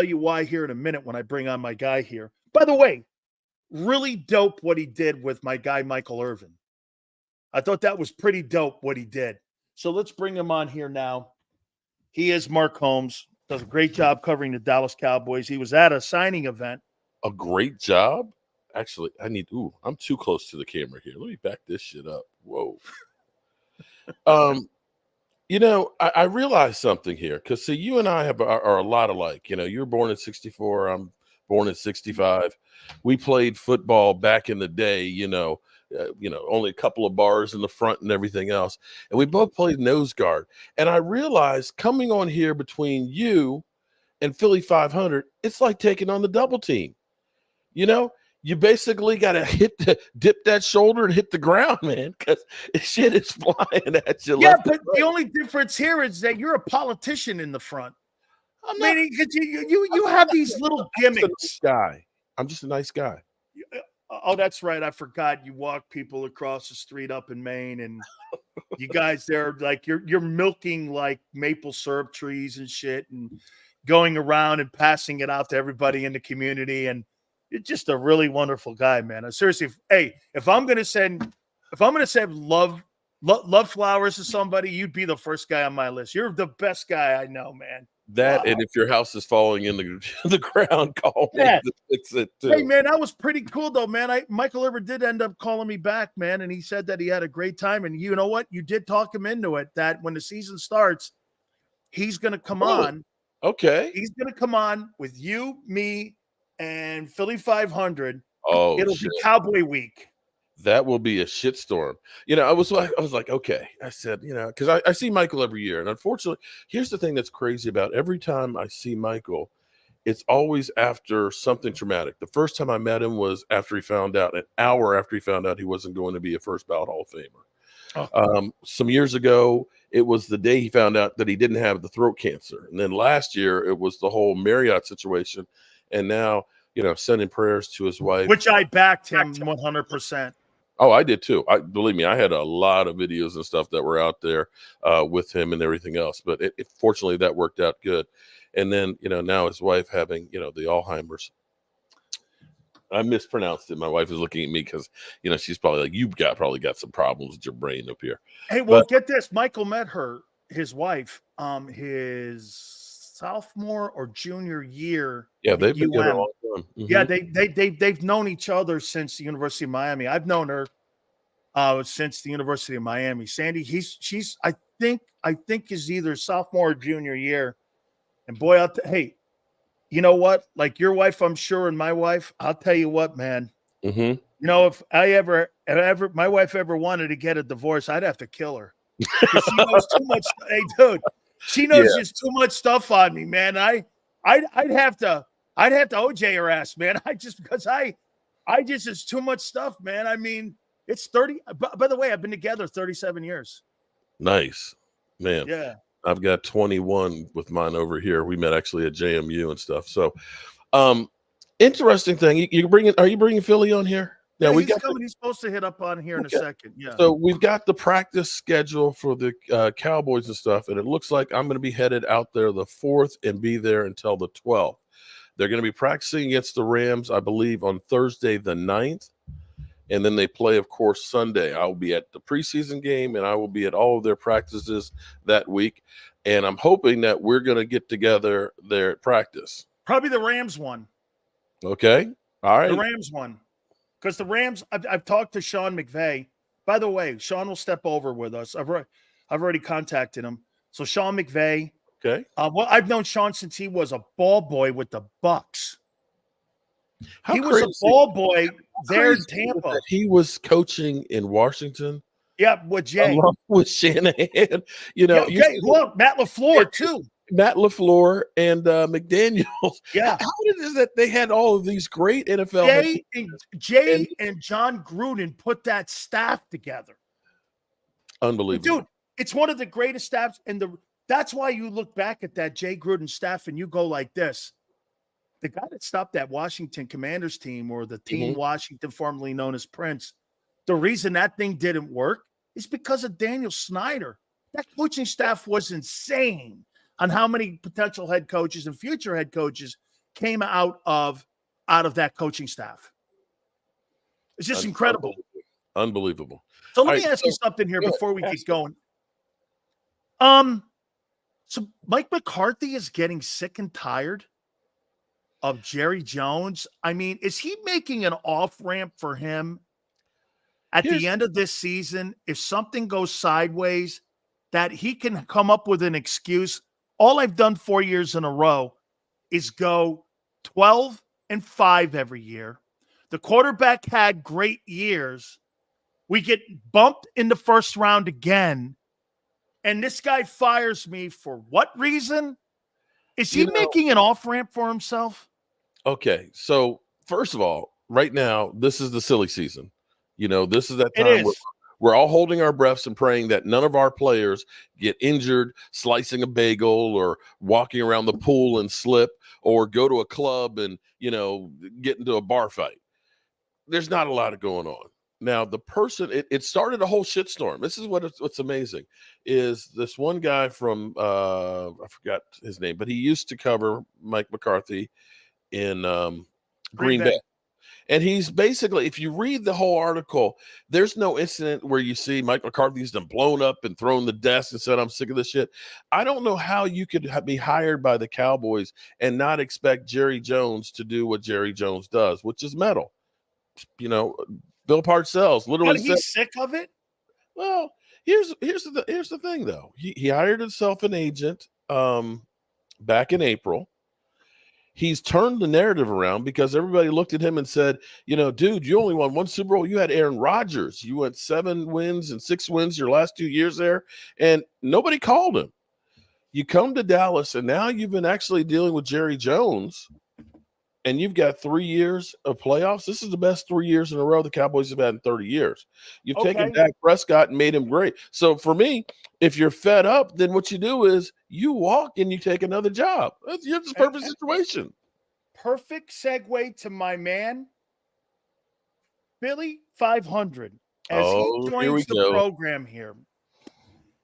tell you why here in a minute when I bring on my guy here. By the way, really dope what he did with my guy, Michael Irvin. I thought that was pretty dope what he did. So let's bring him on here now. He is Mark Holmes. Does a great job covering the Dallas Cowboys. He was at a signing event. A great job? Actually, I'm too close to the camera here. Let me back this shit up. Whoa. I realized something here because, see, you and I are a lot alike. You were born in 64. I'm born in 65. We played football back in the day, only a couple of bars in the front and everything else. And we both played nose guard. And I realized coming on here between you and Philly.500, it's like taking on the double team. You basically got to dip that shoulder and hit the ground, man, because shit is flying at you. Yeah, but the only difference here is that you're a politician in the front. Meaning, because you have these little gimmicks. I'm just a nice guy. Oh, that's right. I forgot you walk people across the street up in Maine, and you guys there, like you're milking like maple syrup trees and shit, and going around and passing it out to everybody in the community. And you're just a really wonderful guy, man. Seriously, if I'm gonna send love flowers to somebody, you'd be the first guy on my list. You're the best guy I know, man. Wow. And if your house is falling in the ground, call me to fix it too. Hey, man, that was pretty cool, though, man. Michael Irvin did end up calling me back, man, and he said that he had a great time. And you know what? You did talk him into it, that when the season starts, he's going to come on. Okay. He's going to come on with you, me, and Philly.500. Oh, it'll be Cowboy Week. That will be a shitstorm. I was like, okay. I said, because I see Michael every year. And unfortunately, here's the thing that's crazy about every time I see Michael, it's always after something traumatic. The first time I met him was after he found out, an hour after he found out he wasn't going to be a first ballot Hall of Famer. Oh. Some years ago, it was the day he found out that he didn't have the throat cancer. And then last year, it was the whole Marriott situation. And now, sending prayers to his wife. Which I backed him 100%. Oh, I did too. Believe me, I had a lot of videos and stuff that were out there with him and everything else. But fortunately, that worked out good. And then, now his wife having, the Alzheimer's. I mispronounced it. My wife is looking at me because, she's probably like, you've probably got some problems with your brain up here. Hey, well, get this. Michael met his wife, his sophomore or junior year. Yeah, they've been together a long time. Mm-hmm. Yeah, they've known each other since the University of Miami. I've known her since the University of Miami. Sandy, she's I think is either sophomore or junior year. And boy, hey, you know what? Like your wife, I'm sure, and my wife, I'll tell you what, man. Mm-hmm. If my wife ever wanted to get a divorce, I'd have to kill her. Because she knows too much. Hey, dude, she knows just too much stuff on me, man. I'd have to OJ her ass, man. It's too much stuff, man. I mean, it's 30. By the way, I've been together 37 years. Nice, man. Yeah. I've got 21 with mine over here. We met actually at JMU and stuff. So, interesting thing. Are you bringing Philly on here? Yeah, he's coming. He's supposed to hit up on here in a second. Yeah. So we've got the practice schedule for the Cowboys and stuff, and it looks like I'm going to be headed out there the 4th and be there until the 12th. They're going to be practicing against the Rams, I believe, on Thursday the 9th. And then they play, of course, Sunday. I will be at the preseason game, and I will be at all of their practices that week. And I'm hoping that we're going to get together there at practice. Probably the Rams one. Okay. All right. The Rams one. Because the Rams, I've talked to Sean McVay. By the way, Sean will step over with us. I've already contacted him. So Sean McVay. Okay. Well, I've known Sean since he was a ball boy with the Bucks. He was a ball boy there in Tampa. He was coaching in Washington. Yeah, with Jay. Along with Shanahan. Look, Matt LaFleur, too. Matt LaFleur and McDaniels. Yeah. How did it is that they had all of these great NFL Jay and John Gruden put that staff together. Unbelievable. Dude, it's one of the greatest staffs. And that's why you look back at that Jay Gruden staff and you go like this. The guy that stopped that Washington Commanders team, or the team Washington, formerly known as Prince, the reason that thing didn't work is because of Daniel Snyder. That coaching staff was insane on how many potential head coaches and future head coaches came out of that coaching staff. It's just incredible. Unbelievable. So let me ask you something here before we get going. So Mike McCarthy is getting sick and tired of Jerry Jones. I mean, is he making an off-ramp for him at the end of this season if something goes sideways that he can come up with an excuse? All I've done 4 years in a row is go 12-5 every year. The quarterback had great years. We get bumped in the first round again. And this guy fires me for what reason? Is he making an off-ramp for himself? Okay, so first of all, right now, this is the silly season. This is that time where we're all holding our breaths and praying that none of our players get injured slicing a bagel or walking around the pool and slip or go to a club and, get into a bar fight. There's not a lot of going on. Now, the person, it started a whole shitstorm. This is what's amazing, is this one guy from, I forgot his name, but he used to cover Mike McCarthy in Green Bay. And he's basically, if you read the whole article, there's no incident where you see Mike McCarthy's done blown up and thrown the desk and said, I'm sick of this shit. I don't know how you could be hired by the Cowboys and not expect Jerry Jones to do what Jerry Jones does, which is metal. Bill Parcells literally said he's sick of it. Well, here's the thing though. He hired himself an agent back in April. He's turned the narrative around because everybody looked at him and said, dude, you only won one Super Bowl. You had Aaron Rodgers. You went 7 wins and 6 wins your last 2 years there, and nobody called him. You come to Dallas, and now you've been actually dealing with Jerry Jones, and you've got 3 years of playoffs. This is the best 3 years in a row the Cowboys have had in 30 years. You've taken back Prescott and made him great. So for me, if you're fed up, then what you do is you walk and you take another job. That's the perfect situation. Perfect segue to my man, Philly.500, as he joins the program here.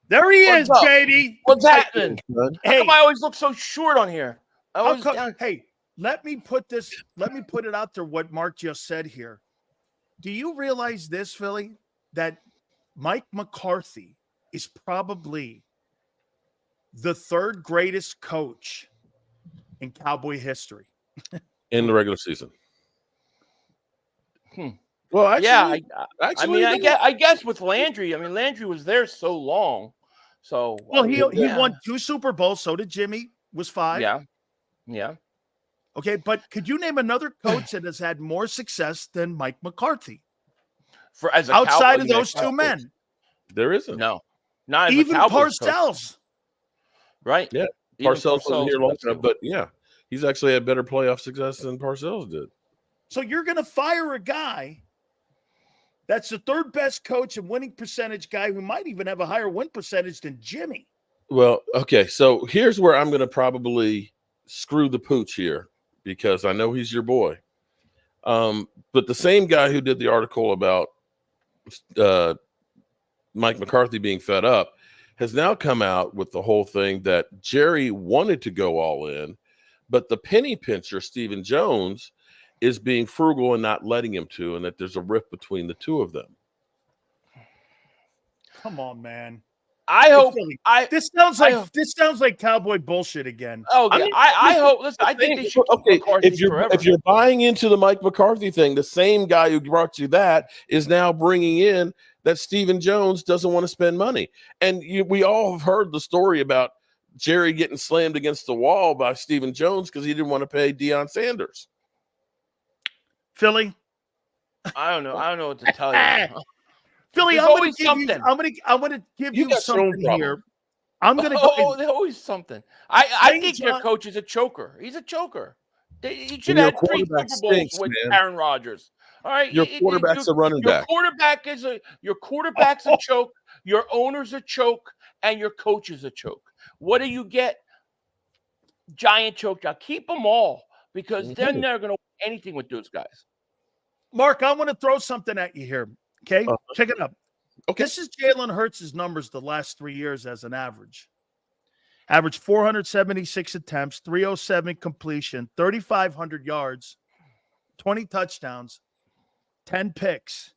There he is, baby. What's happening? How come I always look so short on here? Hey, let me put it out there what Mark just said here. Do you realize this, Philly, that Mike McCarthy is probably the 3rd greatest coach in Cowboy history? In the regular season. Well, actually, I guess with Landry, Landry was there so long. So he won 2 Super Bowls. So did Jimmy. Was 5. Yeah. Okay, but could you name another coach that has had more success than Mike McCarthy? Outside of those 2 men, there isn't. No, not even Parcells. Right? Yeah, Parcells wasn't here long enough, but yeah, he's actually had better playoff success than Parcells did. So you're going to fire a guy that's the 3rd best coach and winning percentage guy who might even have a higher win percentage than Jimmy. Well, okay, so here's where I'm going to probably screw the pooch here, because I know he's your boy. But the same guy who did the article about Mike McCarthy being fed up has now come out with the whole thing that Jerry wanted to go all in, but the penny pincher, Stephen Jones, is being frugal and not letting him to, and that there's a rift between the two of them. Come on, man. This sounds like Cowboy bullshit again. Oh, yeah. I hope. Listen, I think they should. Okay, if you're buying into the Mike McCarthy thing, the same guy who brought you that is now bringing in that Stephen Jones doesn't want to spend money, and we all have heard the story about Jerry getting slammed against the wall by Stephen Jones because he didn't want to pay Deion Sanders. Philly, I don't know what to tell you. Philly, I'm going to give you something here. I'm going to go. There's always something. I think your coach is a choker. He's a choker. He should have 3 Super Bowls with Aaron Rodgers. All right, your quarterback's a running back. Your quarterback's a choke. Your owner's a choke, and your coach is a choke. What do you get? Giant choke job. Keep them all, because they're never going to win anything with those guys. Mark, I want to throw something at you here. Okay, check it up. Okay, this is Jalen Hurts' numbers the last 3 years as an average. Averaged 476 attempts, 307 completion, 3,500 yards, 20 touchdowns, 10 picks,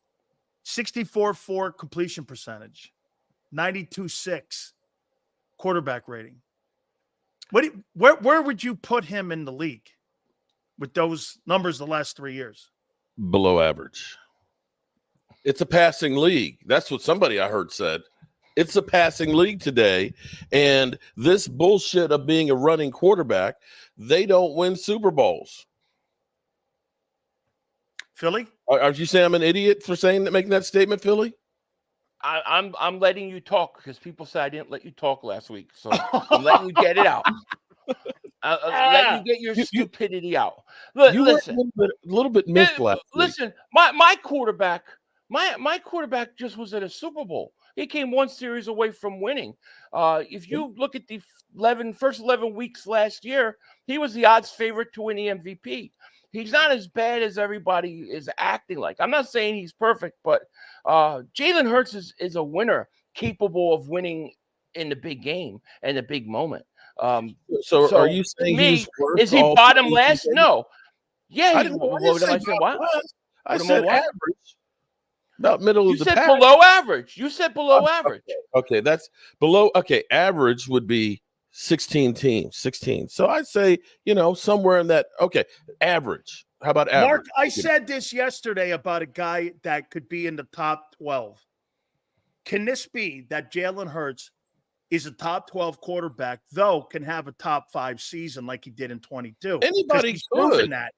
64.4 completion percentage, 92.6 quarterback rating. Where would you put him in the league with those numbers the last 3 years? Below average. It's a passing league. That's what somebody I heard said. It's a passing league today. And this bullshit of being a running quarterback, they don't win Super Bowls. Philly? Are you saying I'm an idiot for making that statement, Philly? I'm letting you talk because people said I didn't let you talk last week. So I'm letting you get it out. Let you get your stupidity out. Listen, a little bit missed last week. Listen, my quarterback, my quarterback just was at a Super Bowl. He came one series away from winning. If you look at the first 11 weeks last year, he was the odds favorite to win the MVP. He's not as bad as everybody is acting like. I'm not saying he's perfect, but Jalen Hurts is a winner, capable of winning in the big game and the big moment. So are you saying he's worth is he bottom last? No. Yeah, I said average. About middle of the pack. You said below average. You said below average. Okay, that's below. Okay, average would be 16 teams, 16. So I'd say, somewhere in that. Okay, average. How about average? Mark, I said this yesterday about a guy that could be in the top 12. Can this be that Jalen Hurts is a top 12 quarterback, though can have a top 5 season like he did in 22? Anybody proven that.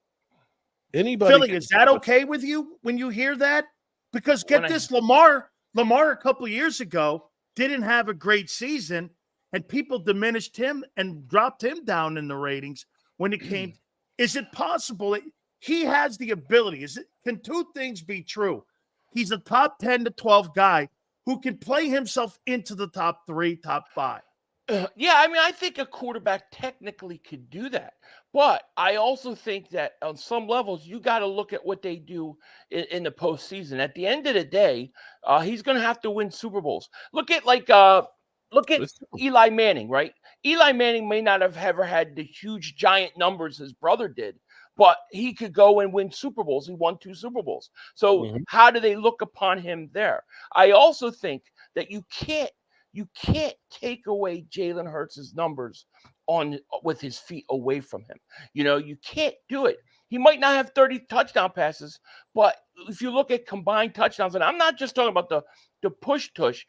Anybody. Philly, is that okay with you when you hear that? Because Lamar a couple of years ago didn't have a great season, and people diminished him and dropped him down in the ratings when it came. Is it possible that he has the ability? Can two things be true? He's a top 10 to 12 guy who can play himself into the top 3, top 5. Yeah, I mean, I think a quarterback technically could do that. But I also think that on some levels, you got to look at what they do in the postseason. At the end of the day, he's going to have to win Super Bowls. Look at Eli Manning, right? Eli Manning may not have ever had the huge giant numbers his brother did, but he could go and win Super Bowls. He won 2 Super Bowls. So how do they look upon him there? I also think that you can't take away Jalen Hurts' numbers with his feet away from him. You can't do it. He might not have 30 touchdown passes, but if you look at combined touchdowns, and I'm not just talking about the push-tush,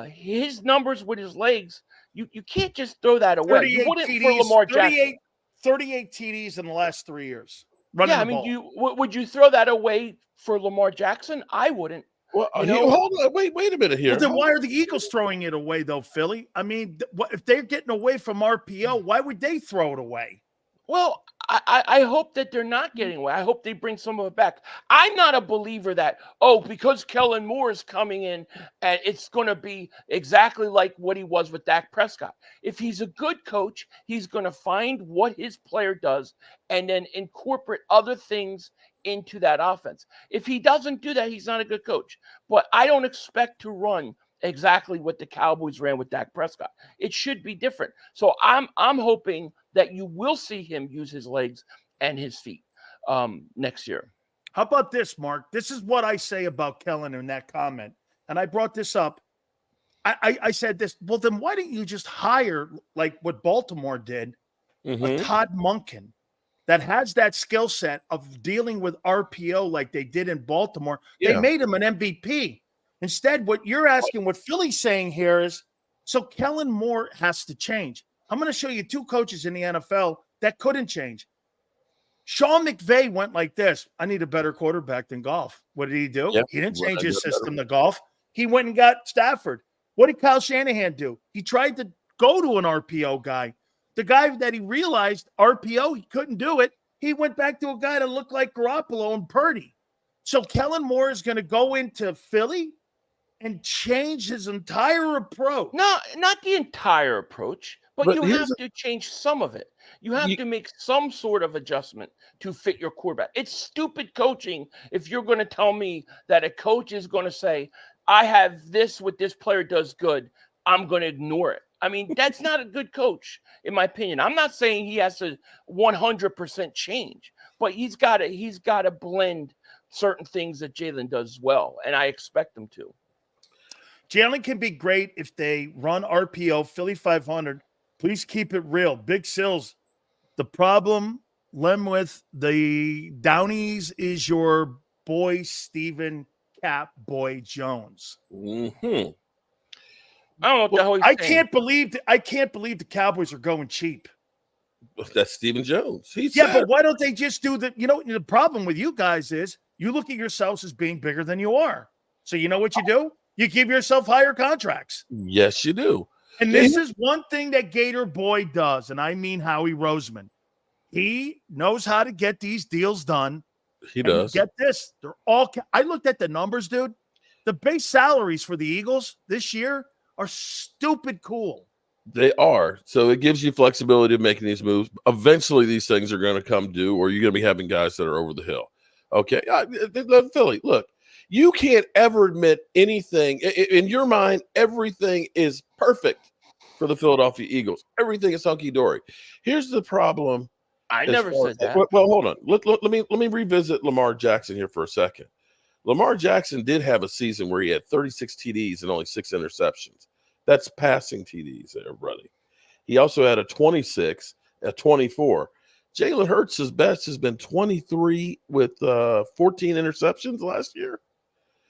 his numbers with his legs, you can't just throw that away. You wouldn't TDs, for Lamar Jackson. 38 TDs in the last 3 years. Yeah, I mean, would you throw that away for Lamar Jackson? I wouldn't. Well, hold on. Wait a minute here. Well, then why are the Eagles throwing it away, though, Philly? I mean, if they're getting away from RPO, why would they throw it away? Well, I hope that they're not getting away. I hope they bring some of it back. I'm not a believer that, because Kellen Moore is coming in and it's going to be exactly like what he was with Dak Prescott. If he's a good coach, he's going to find what his player does and then incorporate other things into that offense. If he doesn't do that, he's not a good coach. But I don't expect to run exactly what the Cowboys ran with Dak Prescott. It should be different. So I'm hoping that you will see him use his legs and his feet next year. How about this, Mark? This is what I say about Kellen in that comment. And I brought this up. I said this. Well, then why didn't you just hire, like what Baltimore did, a Todd Monken that has that skill set of dealing with RPO like they did in Baltimore? Yeah. They made him an MVP. Instead, what you're asking, what Philly's saying here is, so Kellen Moore has to change. I'm going to show you 2 coaches in the NFL that couldn't change. Sean McVay went like this. I need a better quarterback than Goff. What did he do? Yeah. He didn't change his system to Goff. He went and got Stafford. What did Kyle Shanahan do? He tried to go to an RPO guy. The guy that he realized RPO, he couldn't do it. He went back to a guy that looked like Garoppolo and Purdy. So Kellen Moore is going to go into Philly and change his entire approach. No, not the entire approach, but you have to change some of it. You have to make some sort of adjustment to fit your quarterback. It's stupid coaching if you're going to tell me that a coach is going to say, I have this, what this player does good, I'm going to ignore it. I mean, that's not a good coach, in my opinion. I'm not saying he has to 100% change, but he's got to blend certain things that Jalen does well, and I expect him to. Jalen can be great if they run RPO, Philly.500. Please keep it real. Big Sills, the problem, Lem, with the Downies is your boy, Stephen Cap Boy Jones. Mm-hmm. I don't know what the hell he's I saying. can't believe the Cowboys are going cheap. That's Stephen Jones. But why don't they just do the, the problem with you guys is you look at yourselves as being bigger than you are. So you know what you do? You give yourself higher contracts. Yes, you do. And this is one thing that Gator Boy does, and I mean Howie Roseman. He knows how to get these deals done. He does. Get this. They're all – I looked at the numbers, dude. The base salaries for the Eagles this year are stupid cool. They are. So it gives you flexibility of making these moves. Eventually, these things are going to come due, or you're going to be having guys that are over the hill. Okay. Philly, look, you can't ever admit anything. In your mind, everything is perfect for the Philadelphia Eagles. Everything is hunky-dory. Here's the problem. I never said that. Well, hold on. Let me revisit Lamar Jackson here for a second. Lamar Jackson did have a season where he had 36 TDs and only 6 interceptions. That's passing TDs, everybody. He also had a 26, a 24. Jalen Hurts' best has been 23 with 14 interceptions last year.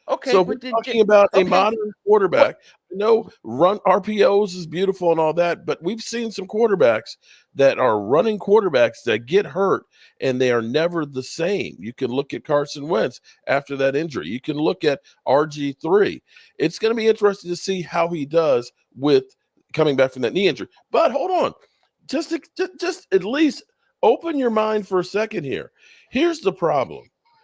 Okay, so we're talking about a modern quarterback. I know run RPOs is beautiful and all that, but we've seen some quarterbacks that are running quarterbacks that get hurt, and they are never the same. You can look at Carson Wentz after that injury. You can look at RG3. It's going to be interesting to see how he does with coming back from that knee injury. But hold on. Just at least open your mind for a second here. Here's the problem.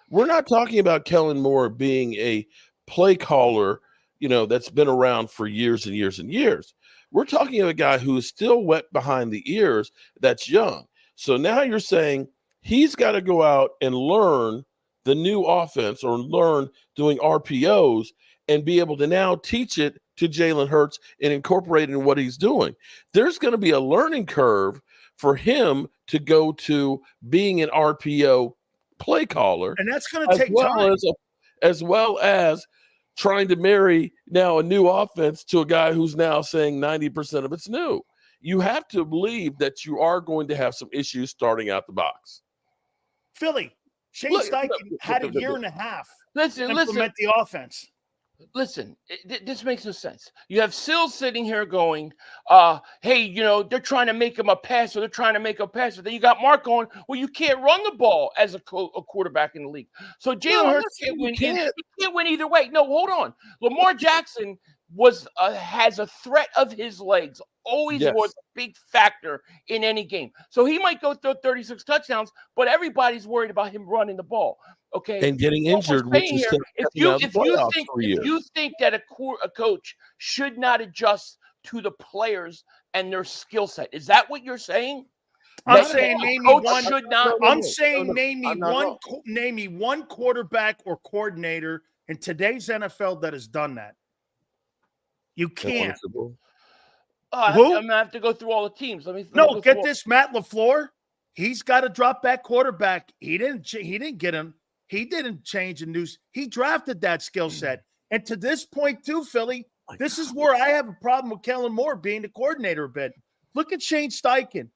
We're not talking about Kellen Moore being a play caller, that's been around for years and years and years. We're talking about a guy who is still wet behind the ears that's young. So now you're saying he's got to go out and learn the new offense or learn doing RPOs and be able to now teach it to Jalen Hurts and incorporate it in what he's doing. There's going to be a learning curve for him to go to being an RPO play caller, and that's going to take time, as well as trying to marry now a new offense to a guy who's now saying 90% of it's new. You have to believe that you are going to have some issues starting out the box. Philly, Shane Steichen had a year and a half to implement the offense. Listen, this makes no sense. You have Sills sitting here going, hey, they're trying to make him a passer. They're trying to make a passer. Then you got Mark going, well, you can't run the ball as a quarterback in the league. So Jalen Hurts can't win. He can't win either way. No, hold on. Lamar Jackson has a threat of his legs. Always was a big factor in any game. So he might go through 36 touchdowns, but everybody's worried about him running the ball. Okay, and getting injured, which is if you think that a coach should not adjust to the players and their skill set, is that what you're saying? I'm saying name me one. I'm saying name me one quarterback or coordinator in today's NFL that has done that. You can't. I'm gonna have to go through all the teams. Get this, Matt LaFleur. He's got a drop back quarterback. He didn't get him. He didn't change the news. He drafted that skill set. And to this point, too, Philly, this is where I have a problem with Kellen Moore being the coordinator a bit. Look at Shane Steichen.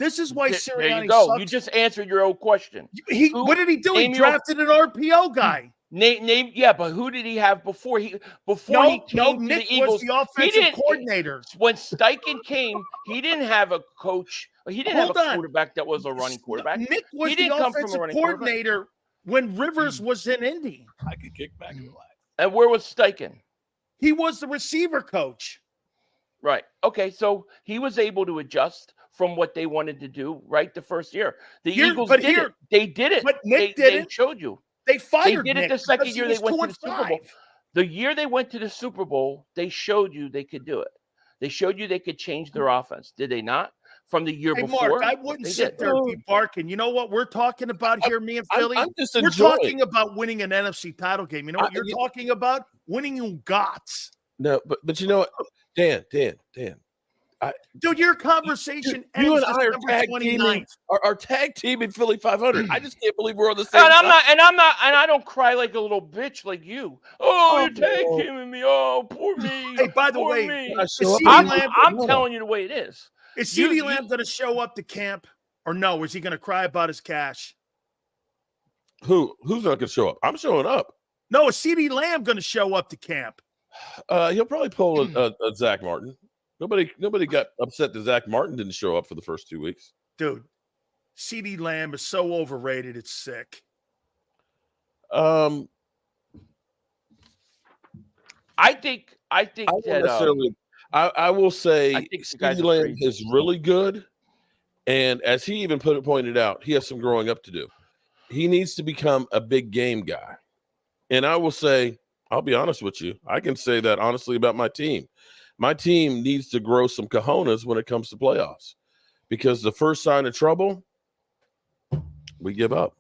This is why Sirianni there you go. sucks. You just answered your own question. What did he do? He drafted an RPO guy. But who did he have before he came to Nick the Eagles? Was the offensive coordinator. When Steichen came, he didn't have a coach. He didn't have a quarterback that was a running quarterback. Nick was the offensive coordinator when Rivers was in Indy. I could kick back and relax. And where was Steichen? He was the receiver coach. Right. Okay, so he was able to adjust from what they wanted to do, right, the first year. The Eagles did it. They did it. But Nick didn't. They showed you. They fired Nick. They did it the second year they went to the Super Bowl. The year they went to the Super Bowl, they showed you they could do it. They showed you they could change their offense. Did they not? From the year before? Mark, I wouldn't sit there and be barking. You know what we're talking about here, me and Philly? We're talking about winning an NFC title game. You know what you're talking about? Winning Ugats. No, but you know what, Dan. Dude, your conversation You ends and I are December tag 29th. teaming. Our tag teaming Philly.500. I just can't believe we're on the same. And side. I don't cry like a little bitch like you. Oh, you're tag teaming me. Oh, poor me. Hey, by the poor way, me. I show up I'm telling you the way it is. Is CeeDee Lamb going to show up to camp or no? Is he going to cry about his cash? Who's not going to show up? I'm showing up. No, is CeeDee Lamb going to show up to camp? He'll probably pull a Zach Martin. Nobody got upset that Zach Martin didn't show up for the first 2 weeks. Dude, CeeDee Lamb is so overrated. It's sick. I think that I will say CeeDee Lamb is really good, and as he even pointed out, he has some growing up to do. He needs to become a big game guy, and I will say, I'll be honest with you, I can say that honestly about my team. My team needs to grow some cojones when it comes to playoffs, because the first sign of trouble, we give up.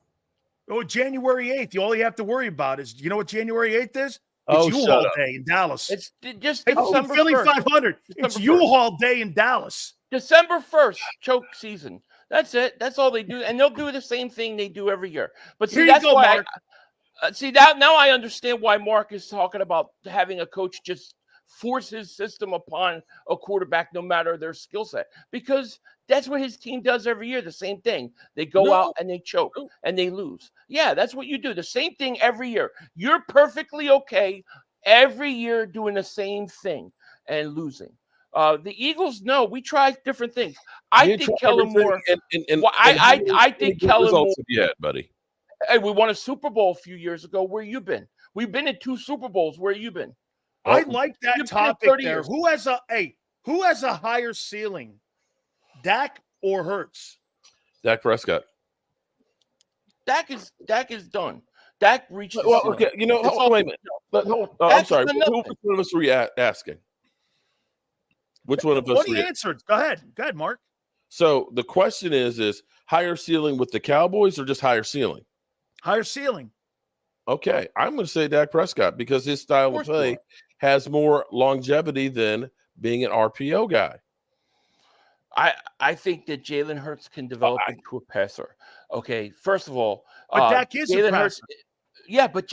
Oh, January 8th. All you have to worry about is, you know what January 8th is? Oh, It's U-Haul Day in Dallas. it's just Hey, December Philly.500. It's December 1st. U-Haul Day in Dallas. December 1st, choke season. That's it. That's all they do, and they'll do the same thing they do every year. But see, that's why. Now I understand why Mark is talking about having a coach just force his system upon a quarterback, no matter their skill set, because that's what his team does every year. The same thing. They go out and they choke and they lose. Yeah, that's what you do. The same thing every year. You're perfectly okay every year doing the same thing and losing. The Eagles, no, we try different things. I think Kellen Moore. I think Kellen Moore. Have you had, buddy? Hey, we won a Super Bowl a few years ago. Where you been? We've been in 2 Super Bowls. Where you been? I like that topic there. Who has a higher ceiling, Dak or Hurts? Dak Prescott. Dak is done. Dak reached. Well, okay, you know. Wait a minute. I'm sorry. Which one of us were you asking? Which one of us? What he answered? Go ahead, Mark. So the question is higher ceiling with the Cowboys or just higher ceiling? Higher ceiling. Okay, I'm going to say Dak Prescott because his style of play has more longevity than being an RPO guy. I think that Jalen Hurts can develop into a passer. Okay, first of all, but Dak is a passer. Yeah, but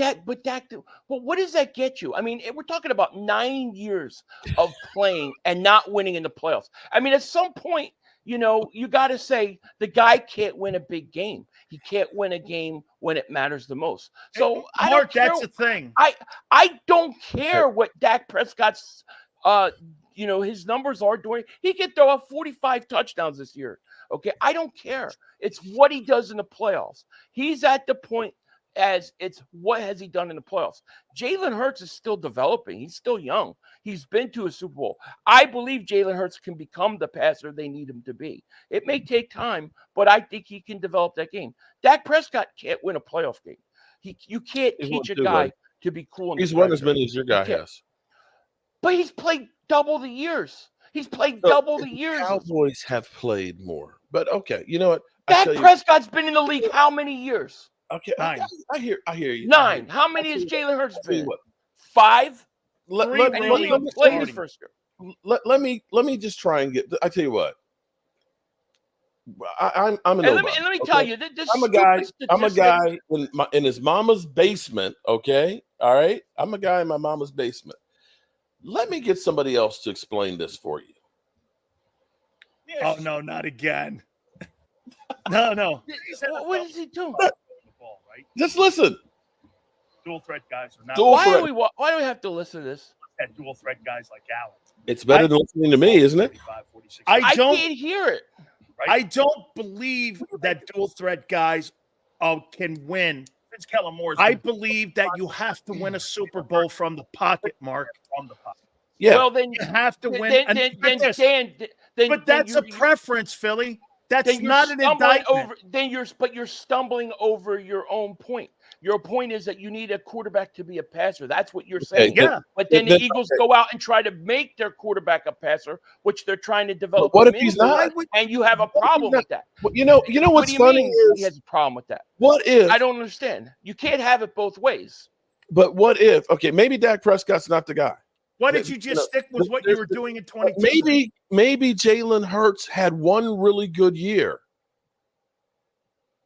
what does that get you? I mean, we're talking about 9 years of playing and not winning in the playoffs. I mean, at some point, you got to say the guy can't win a big game. He can't win a game when it matters the most. So Mark, that's the thing. I don't care what Dak Prescott's his numbers are doing. He could throw up 45 touchdowns this year. Okay, I don't care. It's what he does in the playoffs. He's at the point as it's what has he done in the playoffs. Jalen Hurts is still developing. He's still young. He's been to a Super Bowl. I believe Jalen Hurts can become the passer they need him to be. It may take time, but I think he can develop that game. Dak Prescott can't win a playoff game. You can't teach a guy to be cool. He's won as many as your guy has. But he's played double the years. Double the years. Cowboys have played more. But okay, you know what? Dak Prescott's been in the league how many years? Okay, 9. I hear you. 9. How many has Jalen Hurts been? 5. Let me his first year. Let me just try and get. I tell you what. I'm a let me tell you. I'm a guy in his mama's basement. Okay, all right. I'm a guy in my mama's basement. Let me get somebody else to explain this for you. Oh no, not again. No. What is he doing? Just listen. Dual threat guys are not. Why do we have to listen to this? And dual threat guys like Allen. It's better than listening to me, isn't it? I can't hear it. Right? I don't believe that dual threat guys can win. It's Kellen Moore. I believe that you have to win a Super Bowl from the pocket, Mark. From the pocket. Yeah. Well, then you have to win. But that's a preference, Philly. That's not an indictment. But you're stumbling over your own point. Your point is that you need a quarterback to be a passer. That's what you're saying. Yeah. But then the Eagles go out and try to make their quarterback a passer, which they're trying to develop. What if he's not? And you have a problem with that. You know what's funny is he has a problem with that. What if? I don't understand. You can't have it both ways. But what if? Okay, maybe Dak Prescott's not the guy. Why did you just stick with what you were doing in 22? Maybe Jalen Hurts had one really good year.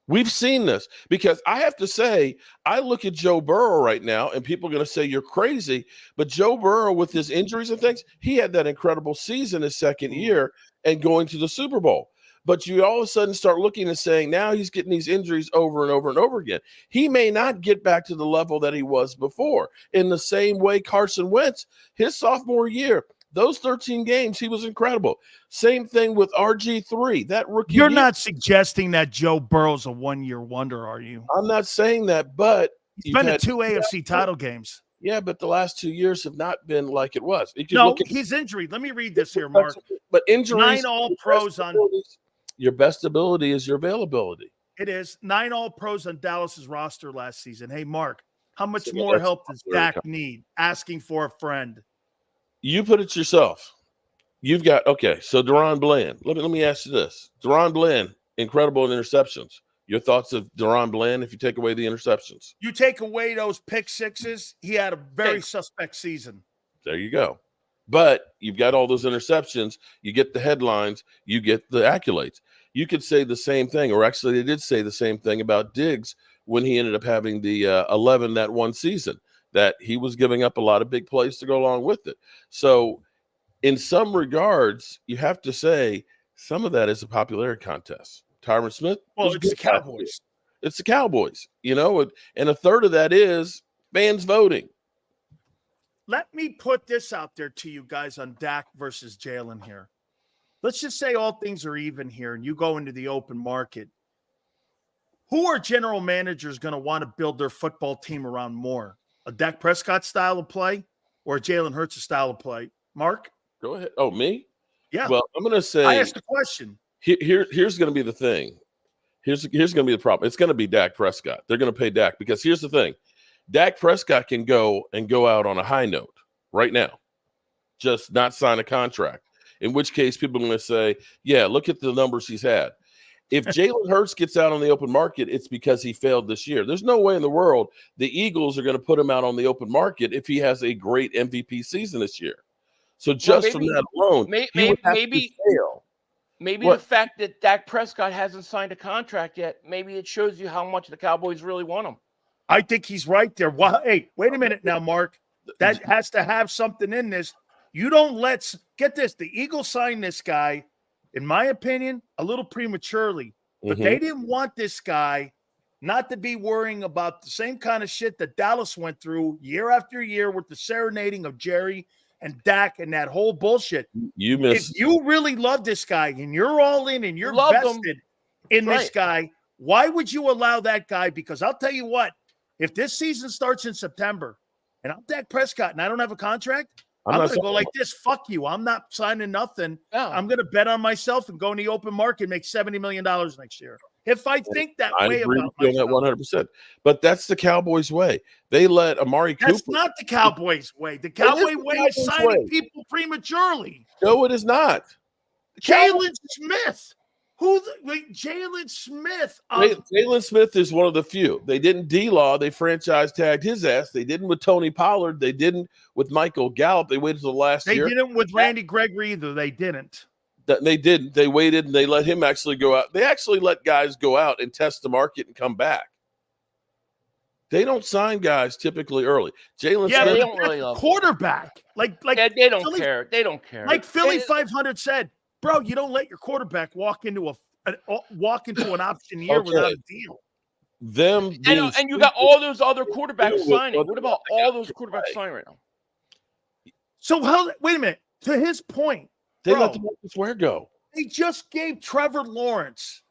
We've seen this because I have to say, I look at Joe Burrow right now, and people are going to say you're crazy. But Joe Burrow, with his injuries and things, he had that incredible season his second year and going to the Super Bowl. But you all of a sudden start looking and saying, now he's getting these injuries over and over and over again. He may not get back to the level that he was before. In the same way Carson Wentz, his sophomore year, those 13 games, he was incredible. Same thing with RG3, that rookie You're year. not suggesting that Joe Burrow's a one-year wonder, are you? I'm not saying that, but he's been to 2 AFC title games. Yeah, but the last 2 years have not been like it was. No, he's injured. Let me read this here, Mark. But injuries, 9 All-Pros on your best ability is your availability. It is 9 All-Pros on Dallas's roster last season. Hey, Mark, how much more help does Dak need? Asking for a friend. You put it yourself. You've got so Deron Bland. Let me ask you this: Deron Bland, incredible in interceptions. Your thoughts of Deron Bland if you take away the interceptions? You take away those pick sixes, he had a very suspect season. There you go. But you've got all those interceptions. You get the headlines. You get the accolades. You could say the same thing, or actually, they did say the same thing about Diggs when he ended up having the 11 that one season. That he was giving up a lot of big plays to go along with it. So in some regards, you have to say some of that is a popularity contest. Tyron Smith. Well, it's the Cowboys. It's the Cowboys, and a third of that is fans voting. Let me put this out there to you guys on Dak versus Jalen here. Let's just say all things are even here and you go into the open market. Who are general managers going to want to build their football team around more? A Dak Prescott style of play or a Jalen Hurts style of play? Mark? Go ahead. Oh, me? Yeah. Well, I'm going to say – I asked the question. Here's going to be the thing. Here's going to be the problem. It's going to be Dak Prescott. They're going to pay Dak because here's the thing. Dak Prescott can go out on a high note right now, just not sign a contract, in which case people are going to say, yeah, look at the numbers he's had. If Jalen Hurts gets out on the open market, it's because he failed this year. There's no way in the world the Eagles are going to put him out on the open market if he has a great MVP season this year. So just from that alone, maybe the fact that Dak Prescott hasn't signed a contract yet, maybe it shows you how much the Cowboys really want him. I think he's right there. Hey, wait a minute now, Mark. That has to have something in this. You don't get this. The Eagles signed this guy, in my opinion, a little prematurely. But they didn't want this guy not to be worrying about the same kind of shit that Dallas went through year after year with the serenading of Jerry and Dak and that whole bullshit. If you really love this guy and you're all in and you're vested in this guy, why would you allow that guy? Because I'll tell you what, if this season starts in September and I'm Dak Prescott and I don't have a contract, I'm going to go like this. Fuck you. I'm not signing nothing. Yeah. I'm going to bet on myself and go in the open market and make $70 million next year. If I think that way about myself. 100%. But that's the Cowboys way. They let Amari Cooper. That's not the Cowboys way. The Cowboy way is signing people prematurely. No, it is not. Jalen Smith. Jalen Smith. Jalen Smith is one of the few. They didn't D-Law. They franchise tagged his ass. They didn't with Tony Pollard. They didn't with Michael Gallup. They waited till the last year. They didn't with Randy Gregory either. They didn't. They didn't. They waited and they let him actually go out. They actually let guys go out and test the market and come back. They don't sign guys typically early. Jalen Smith, they don't really love quarterback. Like they don't care. They don't care. Like Philly.500 said, bro, you don't let your quarterback walk into an option year without a deal. And you got all those other quarterbacks signing. What about all those quarterbacks signing right now? So wait a minute. To his point, they let the Marcus Ware go. They just gave Trevor Lawrence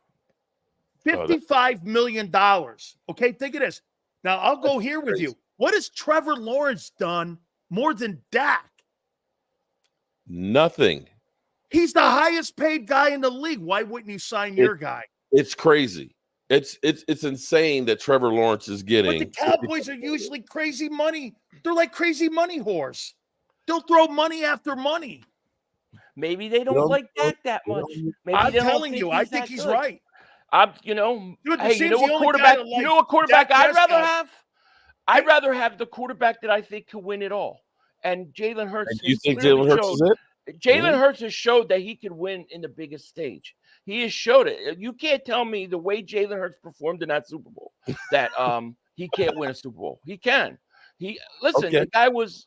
$55 million. Okay, think of this. Now, I'll go here with you. What has Trevor Lawrence done more than Dak? Nothing. He's the highest paid guy in the league. Why wouldn't you sign your guy? It's crazy. It's insane that Trevor Lawrence is getting. But the Cowboys are usually crazy money. They're like crazy money whores. They'll throw money after money. Maybe they don't like Dak that much. Maybe I'm telling you, I think he's right. You know what quarterback I'd rather have? I'd rather have the quarterback that I think could win it all. And Jalen Hurts. And you think Jalen Hurts is it? Jalen Hurts has showed that he could win in the biggest stage. He has showed it. You can't tell me the way Jalen Hurts performed in that Super Bowl that he can't win a Super Bowl. He can. Listen. The guy was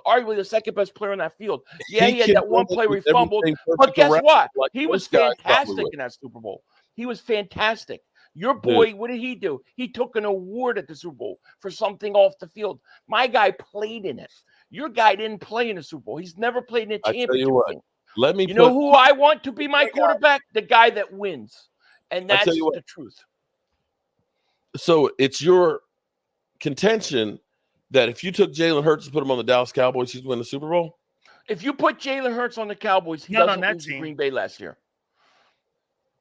arguably the second best player on that field. Yeah, he had that one play where he fumbled. But guess what? He was fantastic in that Super Bowl. He was fantastic. Your boy, what did he do? He took an award at the Super Bowl for something off the field. My guy played in it. Your guy didn't play in a Super Bowl. He's never played in a championship. I tell you what, let me. You know who I want to be my quarterback? The guy that wins, and that's the truth. So it's your contention that if you took Jalen Hurts and put him on the Dallas Cowboys, he'd win the Super Bowl? If you put Jalen Hurts on the Cowboys, he doesn't lose to Green Bay last year.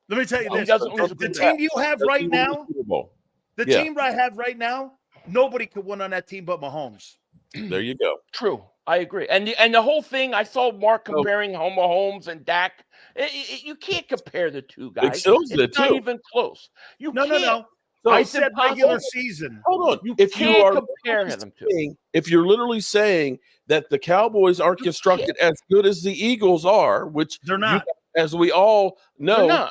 Let me tell you this. The team you have right now, the team I have right now, nobody could win on that team but Mahomes. There you go. True. I agree. And the whole thing, I saw Mark comparing Holmes and Dak. You can't compare the two guys. It's not even close. No. So I said regular season. Hold on. You can't compare them to. If you're literally saying that the Cowboys aren't constructed as good as the Eagles are, which they're not, as we all know,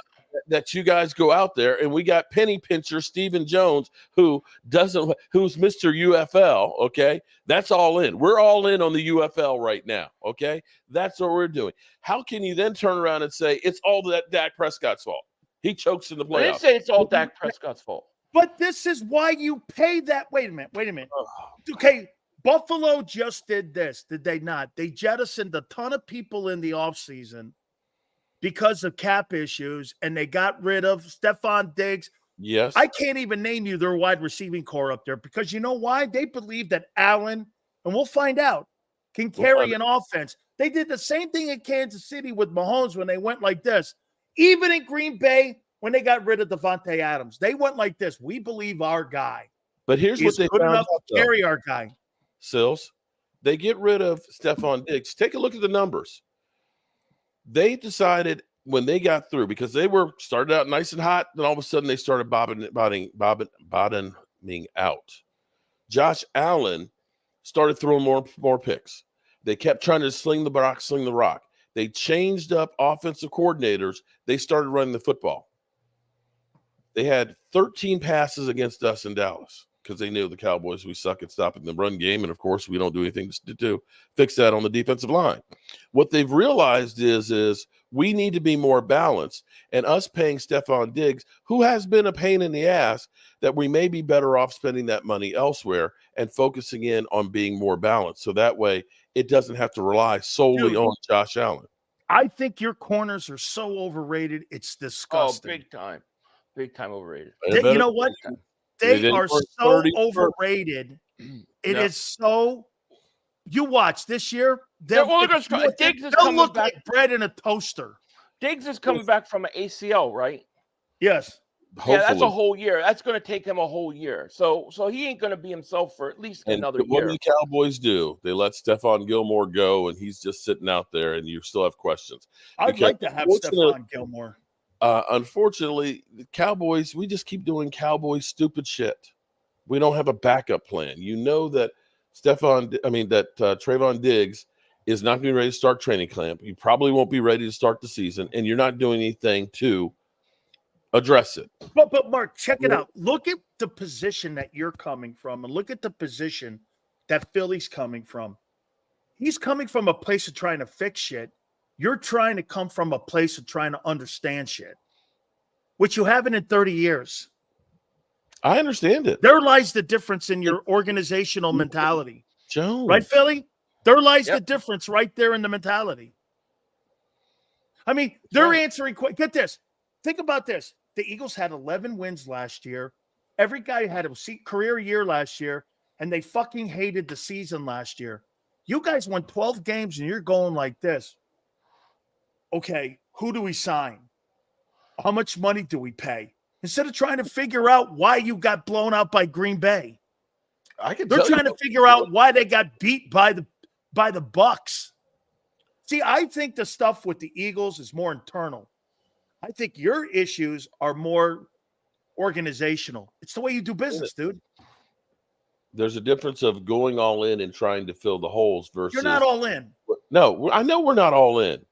that you guys go out there and we got penny pincher Stephen Jones who's Mr. UFL. Okay, that's all in. We're all in on the UFL right now. Okay, that's what we're doing. How can you then turn around and say it's all that Dak Prescott's fault? He chokes in the playoffs. I didn't say it's all Dak Prescott's fault. But this is why you pay that. Wait a minute. Okay, Buffalo just did this, did they not? They jettisoned a ton of people in the offseason because of cap issues, and they got rid of Stephon Diggs. Yes. I can't even name you their wide receiving core up there because you know why? They believe that Allen, and we'll find out, can carry an offense. They did the same thing in Kansas City with Mahomes when they went like this. Even in Green Bay, when they got rid of Devontae Adams, they went like this. We believe our guy. But here's what they good found enough to carry our guy. Sills, they get rid of Stephon Diggs. Take a look at the numbers. They decided when they got through, because they were started out nice and hot, then all of a sudden they started bottoming out. Josh Allen started throwing more picks. They kept trying to sling the rock. They changed up offensive coordinators. They started running the football. They had 13 passes against us in Dallas because they knew the Cowboys, we suck at stopping the run game. And, of course, we don't do anything to fix that on the defensive line. What they've realized is we need to be more balanced. And us paying Stephon Diggs, who has been a pain in the ass, that we may be better off spending that money elsewhere and focusing in on being more balanced. So that way it doesn't have to rely solely on Josh Allen. I think your corners are so overrated. It's disgusting. Oh, big time overrated. You know what? They are so overrated. It is so. You watch this year. They'll look like bread in a toaster. Diggs is coming back from an ACL, right? Yes. Hopefully. Yeah, that's a whole year. That's going to take him a whole year. So he ain't going to be himself for at least another year. What do the Cowboys do? They let Stephon Gilmore go, and he's just sitting out there, and you still have questions. I'd like to have Stephon Gilmore. Unfortunately, the Cowboys, we just keep doing Cowboy stupid shit. We don't have a backup plan. You know that Trayvon Diggs is not going to be ready to start training camp. You probably won't be ready to start the season, and you're not doing anything to address it. But Mark, check it out. Look at the position that you're coming from, and look at the position that Philly's coming from. He's coming from a place of trying to fix shit. You're trying to come from a place of trying to understand shit, which you haven't in 30 years. I understand it. There lies the difference in your organizational mentality. Jones. Right, Philly? There lies the difference right there in the mentality. I mean, they're answering – get this. Think about this. The Eagles had 11 wins last year. Every guy had a career year last year, and they fucking hated the season last year. You guys won 12 games, and you're going like this. Okay, who do we sign? How much money do we pay? Instead of trying to figure out why you got blown out by Green Bay. They're trying to figure out why they got beat by the Bucks. See, I think the stuff with the Eagles is more internal. I think your issues are more organizational. It's the way you do business, dude. There's a difference of going all in and trying to fill the holes versus. You're not all in. No, I know we're not all in.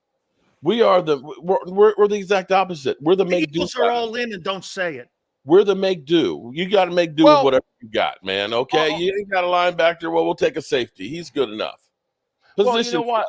We're the exact opposite. We're the The make do. Eagles are all in and don't say it. We're the make do. You got to make do with whatever you got, man. Okay, you ain't got a linebacker. Well, we'll take a safety. He's good enough. Well, you know what?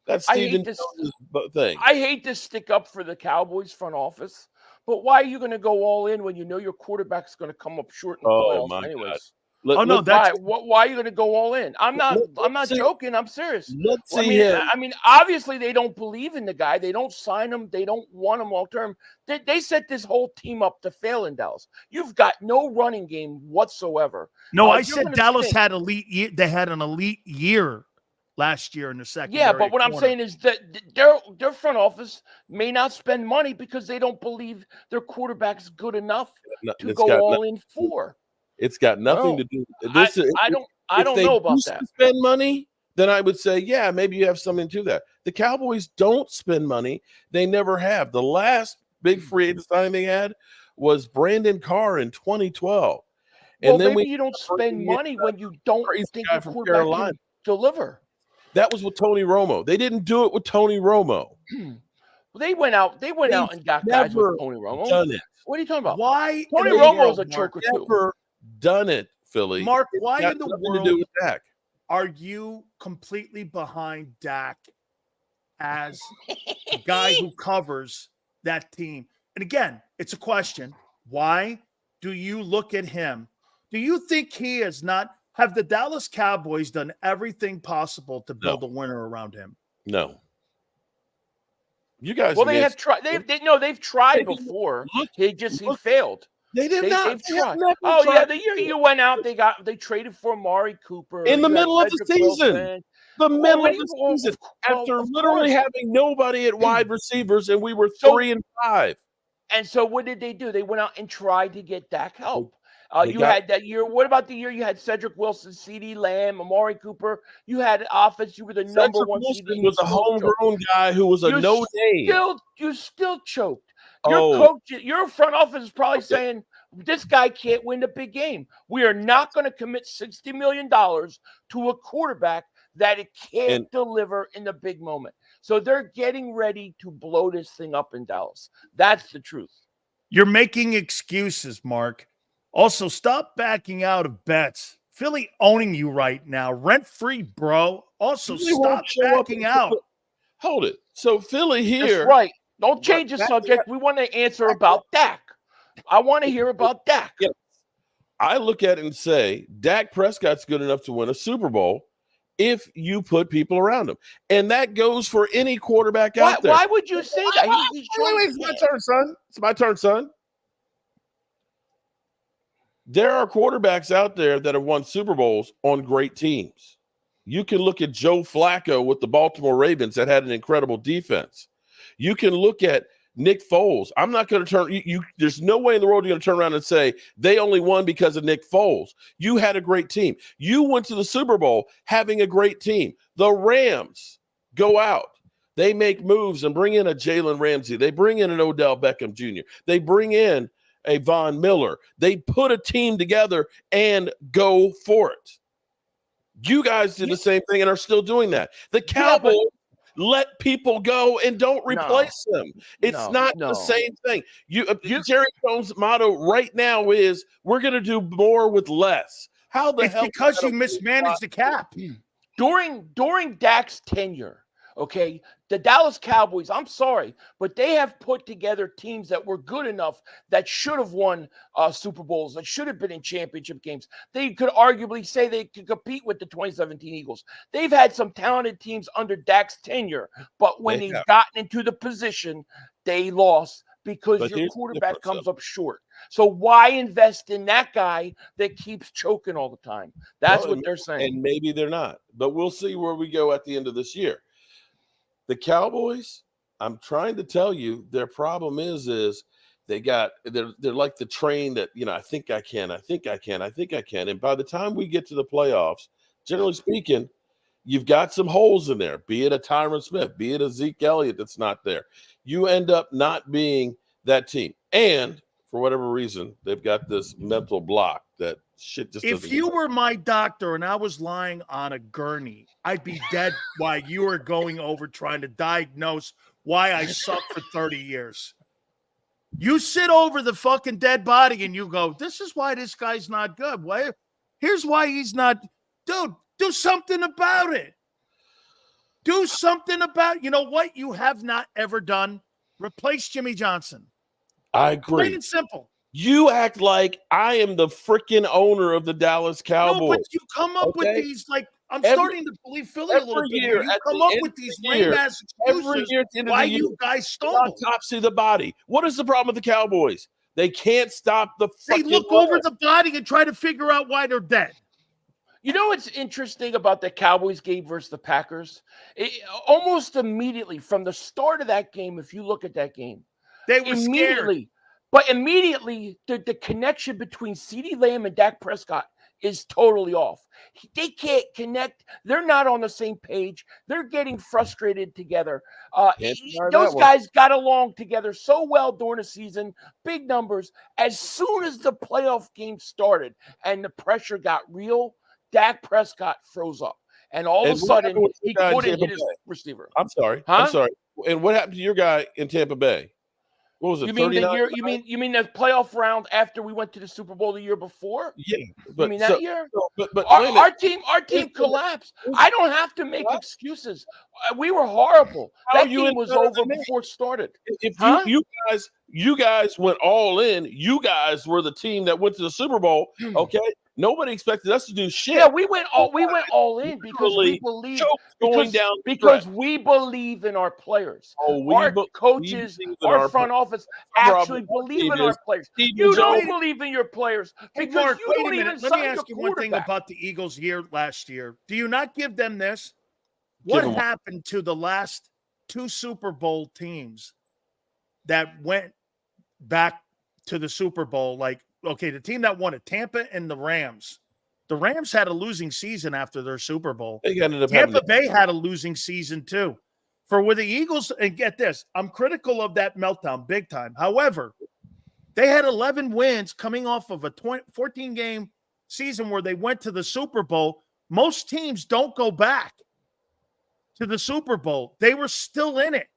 That's Steven Jones' thing. I hate to stick up for the Cowboys front office, but why are you going to go all in when you know your quarterback's going to come up short in the playoffs anyways? Why are you going to go all in? I'm not joking. I'm serious. Let's see him. I mean, obviously they don't believe in the guy. They don't sign him. They don't want him long term. They set this whole team up to fail in Dallas. You've got no running game whatsoever. No, I said Dallas had elite year. They had an elite year last year in the second. Yeah, but what I'm saying is that their front office may not spend money because they don't believe their quarterback's good enough to go all in for. It's got nothing to do with this. I don't know about that. Spend money, then I would say, yeah, maybe you have something to that. The Cowboys don't spend money. They never have. The last big free agent signing they had was Brandon Carr in 2012. And then maybe you don't spend money when you don't think your quarterback can deliver. That was with Tony Romo. They didn't do it with Tony Romo. They went out and got guys with Tony Romo. Done it. What are you talking about? Why? Tony Romo's a choker too. Never done it, Philly. Mark, why in the world to do with Dak? Are you completely behind Dak as a guy who covers that team? And again, it's a question. Why do you look at him? Do you think he has not? Have the Dallas Cowboys done everything possible to build a winner around him? No. You guys. Well, they have tried. They've tried before. He failed. They did not. They've tried. Yeah, the year you went out, they traded for Amari Cooper in the middle of the season. The middle of the season, after literally having nobody at wide receivers, and we were 3-5. And so, what did they do? They went out and tried to get Dak help. You had that year. What about the year you had Cedric Wilson, CeeDee Lamb, Amari Cooper? You had offense. You were the number one. Wilson was a homegrown guy who was a no name. You still choked. Your coach, your front office is probably saying this guy can't win the big game. We are not going to commit $60 million to a quarterback that it can't deliver in the big moment. So they're getting ready to blow this thing up in Dallas. That's the truth. You're making excuses, Mark. Also, stop backing out of bets. Philly owning you right now. Rent-free, bro. Also, stop backing out. Hold it. So Philly here. That's right. Don't change the subject. We want to answer about Dak. I want to hear about Dak. Yeah. I look at it and say, Dak Prescott's good enough to win a Super Bowl if you put people around him. And that goes for any quarterback out there. Why would you say that? Wait, it's my turn, son. It's my turn, son. There are quarterbacks out there that have won Super Bowls on great teams. You can look at Joe Flacco with the Baltimore Ravens that had an incredible defense. You can look at Nick Foles. I'm not going to turn you. There's no way in the world you're going to turn around and say they only won because of Nick Foles. You had a great team. You went to the Super Bowl having a great team. The Rams go out. They make moves and bring in a Jalen Ramsey. They bring in an Odell Beckham Jr. They bring in a Von Miller. They put a team together and go for it. You guys did the same thing and are still doing that. The Cowboys let people go and don't replace them. It's not the same thing. Jerry Jones' motto right now is we're going to do more with less. How the hell? Because you mismanaged the cap. During Dak's tenure, okay, the Dallas Cowboys, I'm sorry, but they have put together teams that were good enough that should have won Super Bowls, that should have been in championship games. They could arguably say they could compete with the 2017 Eagles. They've had some talented teams under Dak's tenure, but when they've gotten into the position, they lost because your quarterback comes up short. So why invest in that guy that keeps choking all the time? That's what they're saying. And maybe they're not, but we'll see where we go at the end of this year. The Cowboys, I'm trying to tell you, their problem is they're like the train that, I think I can. And by the time we get to the playoffs, generally speaking, you've got some holes in there, be it a Tyron Smith, be it a Zeke Elliott that's not there. You end up not being that team. And for whatever reason, they've got this mental block that shit just doesn't. If you were my doctor and I was lying on a gurney, I'd be dead while you were going over trying to diagnose why I sucked for 30 years. You sit over the fucking dead body and you go, this is why this guy's not good. Why? Here's why he's not. Dude, do something about it. Do something about, you know what you have not ever done? Replace Jimmy Johnson. I agree. Plain and simple. You act like I am the freaking owner of the Dallas Cowboys. No, but you come up with these, like, I'm starting to believe Philly a little bit. You come up with these lame-ass excuses why you guys stumble. Autopsy of the body. What is the problem with the Cowboys? They can't stop the They look over the body and try to figure out why they're dead. You know what's interesting about the Cowboys game versus the Packers? Almost immediately from the start of that game, if you look at that game, they were immediately scared. But immediately, the connection between CeeDee Lamb and Dak Prescott is totally off. They can't connect. They're not on the same page. They're getting frustrated together. Those guys got along together so well during the season, big numbers. As soon as the playoff game started and the pressure got real, Dak Prescott froze up. And all of a sudden, he couldn't hit his receiver. I'm sorry. And what happened to your guy in Tampa Bay? What was it? You mean the year? You mean the playoff round after we went to the Super Bowl the year before? Yeah, but you mean that year? But our team collapsed. I don't have to make excuses. We were horrible. That game was over before it started. If you guys went all in, you guys were the team that went to the Super Bowl. Okay, nobody expected us to do shit. Yeah, we went all in because we believe because we believe in our players. Our coaches, our front office actually believe in our players. You don't believe in your players because you don't even sign your quarterback. Let me ask you one thing about the Eagles last year. Do you not give them this? What happened to the last two Super Bowl teams that went back to the Super Bowl? Like, okay, the team that won it, Tampa and the Rams. The Rams had a losing season after their Super Bowl. Tampa Bay had a losing season too. For the Eagles, and get this, I'm critical of that meltdown big time. However, they had 11 wins coming off of a 14-game season where they went to the Super Bowl. Most teams don't go back to the Super Bowl. They were still in it.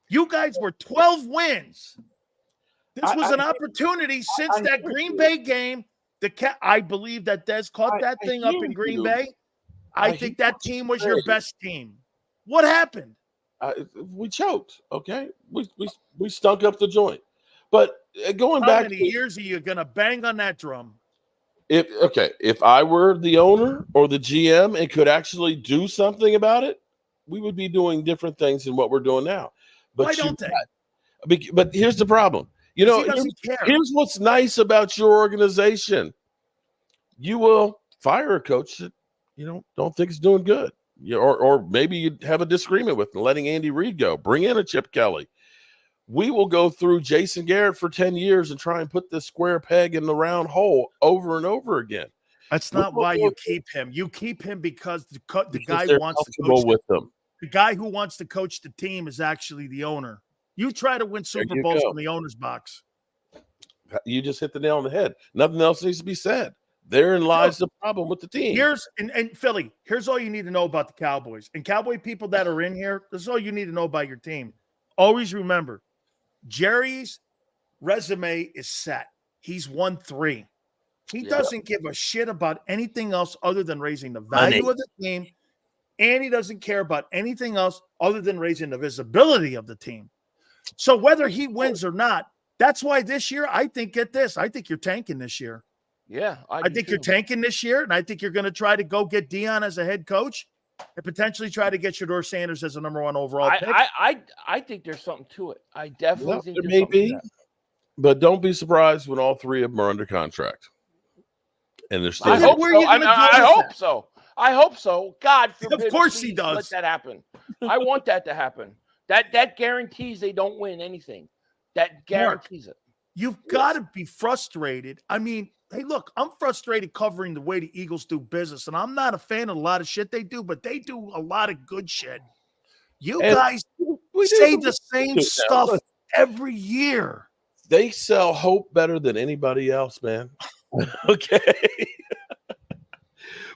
You guys were 12 wins. This was an opportunity since that Green Bay game. I believe that Dez caught that thing up in Green Bay. I think that team was your best team. What happened? We choked. Okay, we stunk up the joint. But going back, how many years are you gonna bang on that drum? If I were the owner or the GM and could actually do something about it, we would be doing different things than what we're doing now. But why don't they? But here's the problem. You know, here's what's nice about your organization. You will fire a coach that don't think is doing good. Or maybe you have a disagreement with and letting Andy Reid go. Bring in a Chip Kelly. We will go through Jason Garrett for 10 years and try and put this square peg in the round hole over and over again. That's not why you keep him. You keep him because the guy wants to coach with them. The guy who wants to coach the team is actually the owner. You try to win Super Bowls from the owner's box. You just hit the nail on the head. Nothing else needs to be said. Therein lies the problem with the team. And Philly, here's all you need to know about the Cowboys. And Cowboy people that are in here, this is all you need to know about your team. Always remember, Jerry's resume is set. He's won 3. He doesn't give a shit about anything else other than raising the value of the team. And he doesn't care about anything else other than raising the visibility of the team. So whether he wins or not, that's why this year, I think you're tanking this year. Yeah, I think you're tanking this year, and I think you're going to try to go get Dion as a head coach and potentially try to get Shedeur Sanders as a number 1 overall pick. I think there's something to it. I definitely think there may be, but don't be surprised when all 3 of them are under contract. And they're still. I hope so. I hope so. God forbid. Of course he does. Let that happen. I want that to happen. That guarantees they don't win anything. That guarantees it. You've got to be frustrated. I mean, hey, look, I'm frustrated covering the way the Eagles do business, and I'm not a fan of a lot of shit they do, but they do a lot of good shit. You guys say the same stuff every year. They sell hope better than anybody else, man. Okay.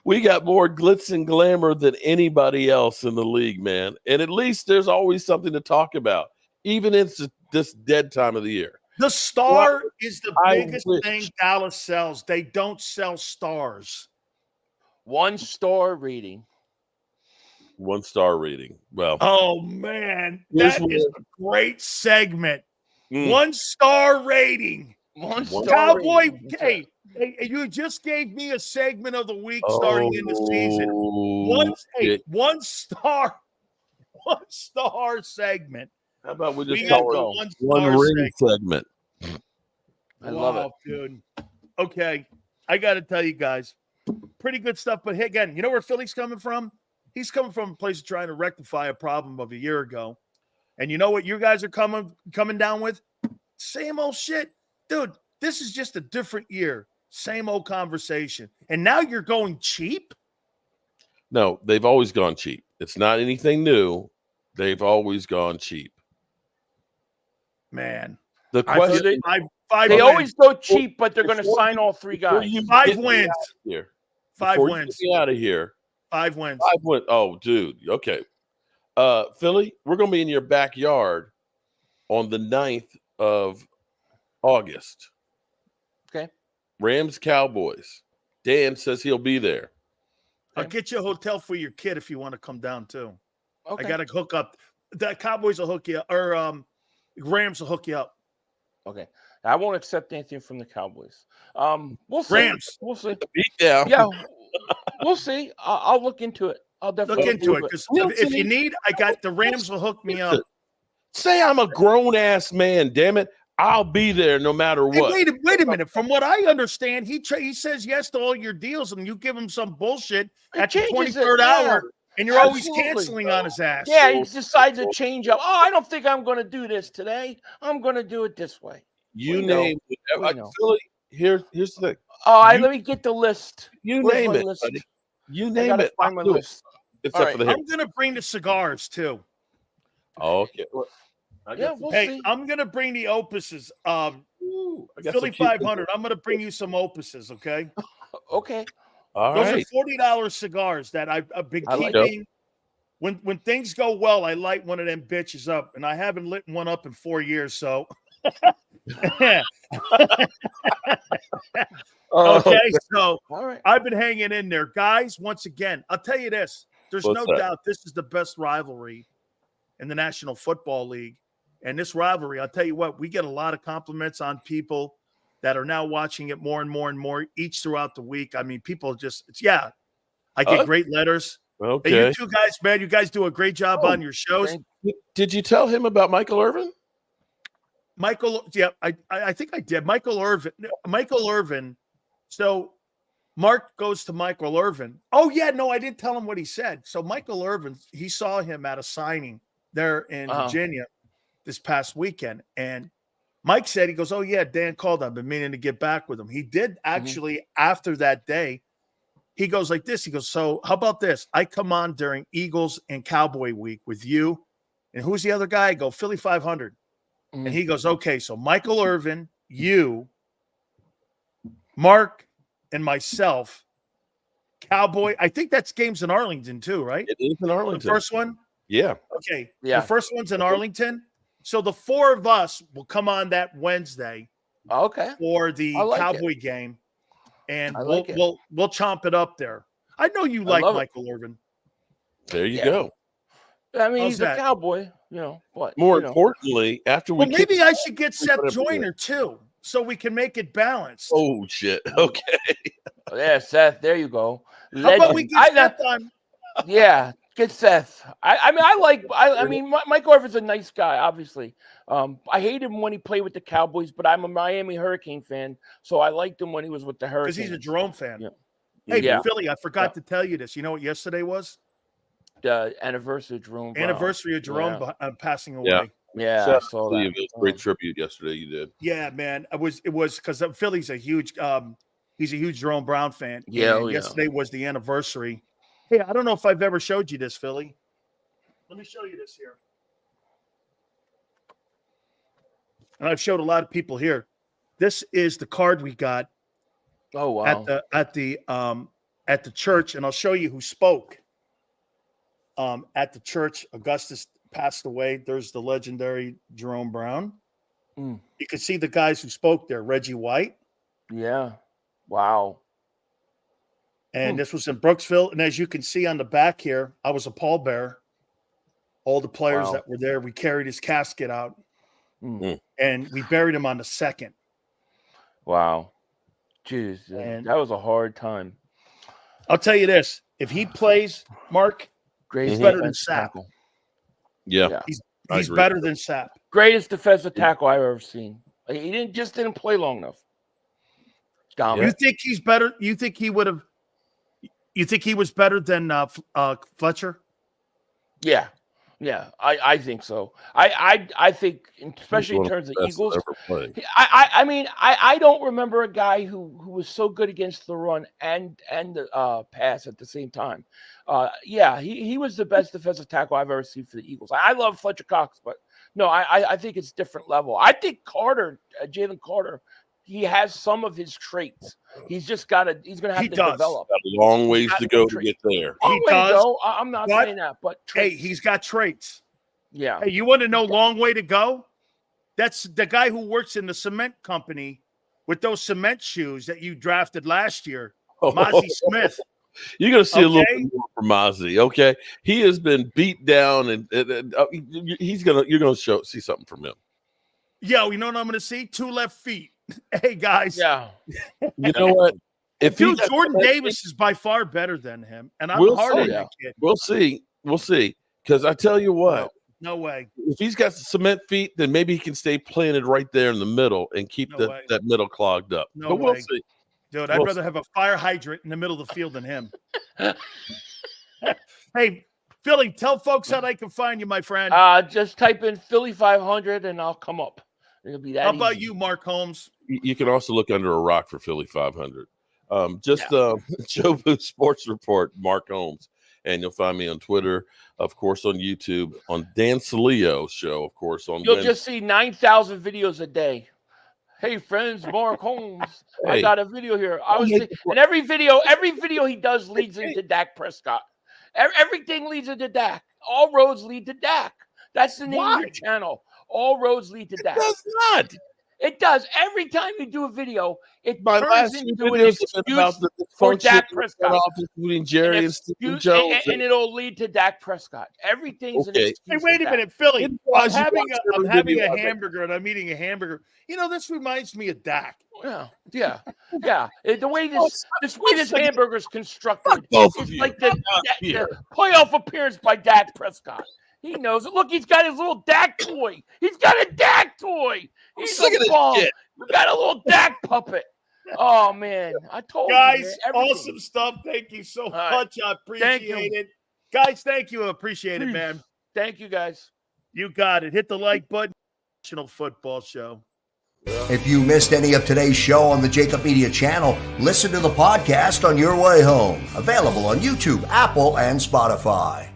We got more glitz and glamour than anybody else in the league, man. And at least there's always something to talk about, even in this dead time of the year. The star is the I biggest wish. thing Dallas sells. They don't sell stars. 1-star rating. 1-star rating. Well, Oh, man. Here's That is a great segment. Mm. 1-star rating. 1-star Cowboy, rating. hey, you just gave me a segment of the week starting in the season. One-star segment. How about we just We call got it the one 1-star ring segment? I love it. Dude. Okay, I got to tell you guys, pretty good stuff. But hey, again, you know where Philly's coming from? He's coming from a place trying to rectify a problem of a year ago. And you know what you guys are coming down with? Same old shit. Dude, this is just a different year. Same old conversation. And now you're going cheap? No, they've always gone cheap. It's not anything new. They've always gone cheap. Man. The question They always go cheap, but they're going to sign all 3 guys. 5 wins. Here. 5 wins. Get out of here. 5 wins. 5 wins. Oh, dude. Okay. Philly, we're going to be in your backyard on the 9th of August. Okay. Rams Cowboys. Dan says he'll be there. I'll get you a hotel for your kid if you want to come down too. Okay. I got to hook up. The Cowboys will hook you up, or Rams will hook you up. Okay. I won't accept anything from the Cowboys. We'll see. Rams. We'll see. Beat down. Yeah, we'll see. I'll look into it. I'll definitely Look into it because if you need, I got the Rams will hook me up. Say I'm a grown ass man. Damn it. I'll be there no matter what. Hey, wait a minute. From what I understand, he says yes to all your deals, and you give him some bullshit at the 23rd hour, and you're always canceling on his ass. Yeah, he decides to change up. Oh, I don't think I'm going to do this today. I'm going to do it this way. You name it. Philly, here's the thing. Let me get the list. You Where's name my it, list? buddy. You I name gotta it. find my list. Except for the I'm going to bring the cigars too. Okay. Yeah, we'll Hey, see. I'm going to bring the opuses. Philly.500. I'm going to bring you some opuses, okay? Okay. All Those right. are $40 cigars that I've been like keeping. When things go well, I light one of them bitches up, and I haven't lit one up in 4 years, so. Okay, so All right. I've been hanging in there. Guys, once again, I'll tell you this. There's no doubt this is the best rivalry in the National Football League. And this rivalry, I'll tell you what, we get a lot of compliments on people that are now watching it more and more and more each throughout the week. I mean, people just, I get great letters. Okay. Hey, you two guys, man, you guys do a great job on your shows. Did you tell him about Michael Irvin? I think I did. Michael Irvin. So Mark goes to Michael Irvin. Oh, yeah, no, I didn't tell him what he said. So Michael Irvin, he saw him at a signing there in Virginia this past weekend. And Mike said, he goes, oh, yeah, Dan called. I've been meaning to get back with him. He did actually after that day. He goes like this. He goes, so how about this? I come on during Eagles and Cowboy week with you. And who's the other guy? I go, Philly.500. And he goes, okay, so Michael Irvin, you, Mark, and myself, Cowboy. I think that's games in Arlington too, right? It is in Arlington. The first one? Yeah. Okay. Yeah. The first one's in Arlington. So the 4 of us will come on that Wednesday for the Cowboy game. And we'll chomp it up there. I know you like Michael Irvin. There you go. I mean, he's a Cowboy, what? More importantly, after we maybe I should get Seth Joyner too, so we can make it balanced. Oh shit. Okay. Yeah, Seth. There you go. How about we get Seth on? Yeah, get Seth. I mean, Michael Irvin's a nice guy, obviously. I hated him when he played with the Cowboys, but I'm a Miami Hurricane fan, so I liked him when he was with the Hurricanes. Because he's a Jerome fan. Yeah. Hey, Philly, I forgot to tell you this. You know what yesterday was? The anniversue of Jerome. Anniversary of Jerome passing away. Yeah, I saw that. It was a great tribute yesterday. You did. Yeah, man. It was because Philly's a huge he's a huge Jerome Brown fan. Yeah, yesterday was the anniversary. Hey, I don't know if I've ever showed you this, Philly. Let me show you this here. and I've showed a lot of people here. This is the card we got at the church, and I'll show you who spoke at the church. Augustus passed away. There's the legendary Jerome Brown. You can see the guys who spoke there. Reggie White. Yeah. Wow. And this was in Brooksville. And as you can see on the back here, I was a pallbearer. All the players that were there, we carried his casket out, and we buried him on the 2nd. Wow. Jeez, and that was a hard time. I'll tell you this. If he plays, Mark, he's better than Sapp. Yeah. He's better than Sapp. Greatest defensive tackle I've ever seen. He didn't play long enough. Dominant. You think he's better? You think he would have? You think he was better than Fletcher? Yeah. Yeah, I think so. I think, especially in terms of Eagles. I mean, I don't remember a guy who was so good against the run and the pass at the same time. Yeah, he was the best defensive tackle I've ever seen for the Eagles. I love Fletcher Cox, but no, I think it's different level. I think Jalen Carter, he has some of his traits. He's just he's going to have to develop. Got a long ways to go to get there. He does. I'm not saying that, but traits. Hey, he's got traits. Yeah. Hey, you want to know long way to go? That's the guy who works in the cement company with those cement shoes that you drafted last year, Mozzie Smith. You're going to see a little bit more from Mozzie, okay? He has been beat down, and you're going to see something from him. Yo, you know what I'm going to see? 2 left feet. Hey, guys. Yeah. You know what? Jordan Davis is by far better than him, and I'm hard on that kid. We'll see. Because I tell you what. No way. If he's got cement feet, then maybe he can stay planted right there in the middle and keep that middle clogged up. But we'll see. Dude, I'd rather have a fire hydrant in the middle of the field than him. Hey, Philly, tell folks how they can find you, my friend. Just type in Philly.500 and I'll come up. It'll be that How about you, Mark Holmes? You can also look under a rock for Philly.500. JAKIB Sports Report, Mark Holmes. And you'll find me on Twitter, of course, on YouTube, on Dan Salio show, of course. You'll just see 9,000 videos a day. Hey, friends, Mark Holmes. I got a video here. And every video he does leads into Dak Prescott. Everything leads into Dak. All roads lead to Dak. That's the name of your channel. All roads lead to Dak. It does not. It does. Every time you do a video, it turns into an excuse for Dak Prescott. Including Jerry and Stephen Jones. And it'll lead to Dak Prescott. Everything's an excuse. Hey, wait a minute, Philly. I'm having a hamburger and I'm eating a hamburger. You know, this reminds me of Dak. Yeah. The way this hamburger is constructed, it's like the playoff appearance by Dak Prescott. He knows it. Look, he's got his little Dak toy. He's got a Dak toy. He's a ball. We got a little Dak puppet. Oh, man. I told you. Guys, awesome stuff. Thank you so much. I appreciate it. Guys, thank you. I appreciate it, man. Thank you, guys. You got it. Hit the like button. National Football Show. If you missed any of today's show on the JAKIB Media channel, listen to the podcast on your way home. Available on YouTube, Apple, and Spotify.